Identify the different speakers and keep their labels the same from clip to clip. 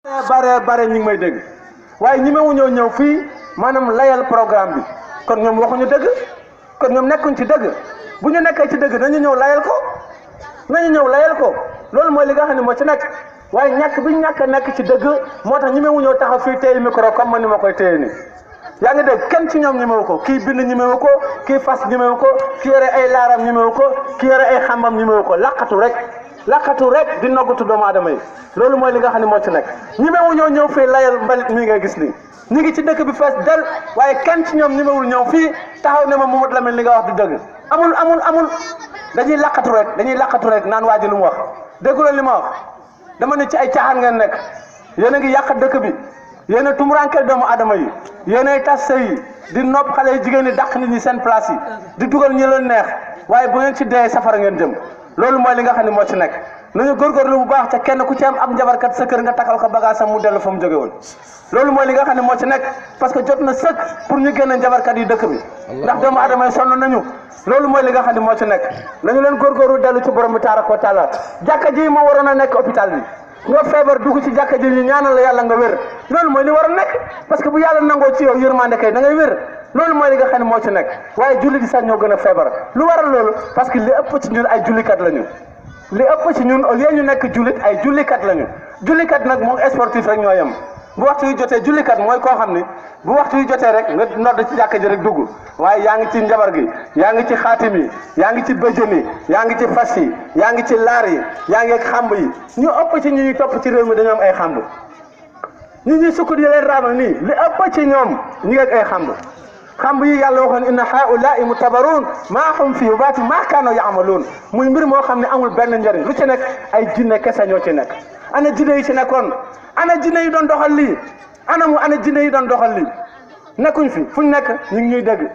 Speaker 1: bare ñu ngi may dégg waaye ñi mewu ñëw fii maanaam layal programme bi kon ñoom waxuñu dëgg kon ñoom nekkuñ ci dëgg bu ñu nekkee ci dëgg nañu ñëw layal ko loolu mooy li nga xam ne moo ci nekk waaye ñàkk bi ñàkk a nekk ci dëgg moo tax ñi mewu ñëw taxaw fii téye micro comme man ni ma koy téye nii yaa ngi dégg kenn ci ñoom ñemewu ko kii bind ñemewu ko kii fas ñemewu ko kii yore ay laaram ñemewu ko kii yore ay xambam ñemewu ko laqatu rek di noggatu doomu aadama yi loolu mooy li nga xam ne moo ci nekk ñemewu ñëw fii layal mbalit mii ngay gis nii ñu ngi ci dëkk bi fees del waaye kenn ci ñoom ñemewul ñëw fii taxaw ne ma Mamadou Lamine li nga wax du dëgg amul dañuy laqatu rek naan waa ji lu mu wax déggu leen li ma wax dama ne ci ay caaxaan ngeen nekk yéen a ngi yàq dëkk bi yéen a tumuraankel doomu adama yi yéen ay tas sëy yi di nopp xale yu jigéen ñi dàq nit ñi seen place yi di dugal ñi leen neex waaye bu ngeen ci dee safara ngeen jëm loolu mooy li nga xam ne moo ci nekk nañu góorgóorlu bu baax te kenn ku ci am njabarkat sa kër nga takkal ko bagage am mu dellu fa mu jóge woon loolu mooy li nga xam ne moo ci nekk parce que jot na sëkk pour ñu génne njabarkat yi dëkk bi ndax doomu adama yi sonn nañu loolu mooy li nga xam ne moo ci nekk nañu leen góorgóorlu dellu ci borom bi taaraka wa taala jàkka ji moo waroon a nekk hôpital bi nga feebar dugg ci jàkka ji ñu ñaanal la yàlla nga wér loolu mooy li war a nekk parce que bu yàlla nangoo ci yow yërmande kay da ngay wér loolu mooy li nga xam ne moo ci nekk waaye julli di sax ñoo gën a feebar lu waral loolu parce que li ëpp ci ñun ay jullikat lañu li ëpp ci ñun au lieu ñu nekk jullit ay jullikat lañu jullikat nag moom sportif rek ñoo yem bu waxtu yu jotee jullikat mooy koo xam ni bu waxtu yu jotee rek nga nodd ci jàkka ji rek dugg waaye yaa ngi ci njabar gi yaa ngi ci xaatim yi yaa ngi ci bëjën yi yaa ngi ci fas yi yaa ngi ci laar yi yaa ngi ak xamb yi ñu ëpp ci ñu ñuy topp ci réew mi dañoo am ay xamb ñi ñuy sukk di leen raamal nii li ëpp ci ñoom ñu ngi ak ay xamb yi yàlla waxoon inna haulaai mutabaruun maa hum fii baati maa kaanu yaamaluun muy mbir moo xam ne amul benn njëriñ lu ci nekk ay jinne kese ñoo ci nekk ana jinne yi ci nekkoon ana jinne yi doon doxal lii ana jinne yi doon doxal lii nekkuñ fi fuñ nekk ñu ngi ñuy dégg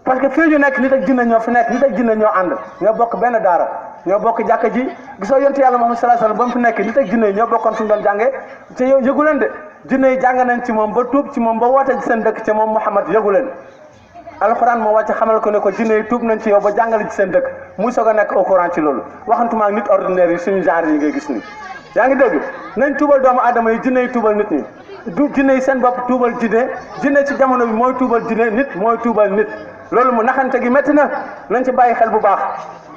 Speaker 1: parce que fii ñu nekk nit ak jinne ñoo fi nekk nit ak jinne ñoo ànd ñoo bokk benn daara ñoo bokk jàkka ji gisoo yonent yàlla Muhammad sallallahu alayhi wasallam ba mu fi nekk nit ak jinne yi ñoo bokkoon fu ñu doon jàngee te yow yëgu leen de jinne yi jàng nañ ci moom ba tuub ci moom ba woote ci seen dëkk ci moom Muhammad yëgu leen alxuraan moo wàcc xamal ko ne ko jinne yi tuub nañ ci yow ba jàngale ci seen dëkk muy soog a nekk au courant ci loolu waxantuma ak nit ordinaire yi suñu genre yi ngay gis nii yaa ngi dégg nañ tuubal doomu aadama yi jinne yi tuubal nit ñi du jinne yi seen bopp tuubal jinne ci jamono bi mooy tuubal jinne nit mooy tuubal nit loolu mu naxante gi métti na nañ ci bàyyi xel bu baax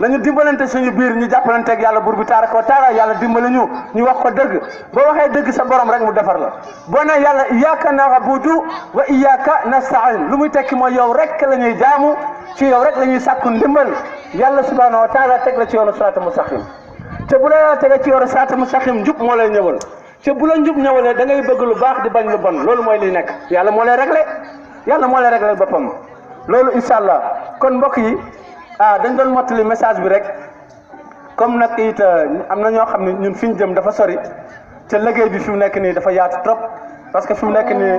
Speaker 1: nañu dimbalante suñu biir ñu jàppalanteeg yàlla buur bi taaraka wa taala yàlla dimbali ñu wax ko dëgg boo waxee dëgg sa borom rek mu defar la boo ne yàlla iyyaka na'budu wa iyyaka nasta'in lu muy tekki mooy yow rek la ñuy jaamu ci yow rek la ñuy sàkku ndimbal yàlla subhanahu wa taala teg la ci yoonu siraatal mustaqim te bu la yàlla tege ci yoonu siraatal mustaqim njub moo lay ñëwal te bu la njub ñëwalee da ngay bëgg lu baax di bañ lu bon loolu mooy liy nekk yàlla moo lay réglé boppam loolu incha allah kon mbokk yi dañ doon mottali message bi rek comme nag it am na ñoo xam ne ñun fi ñu jëm dafa sori te liggéey bi fi mu nekk nii dafa yaatu trop parce que fi mu nekk nii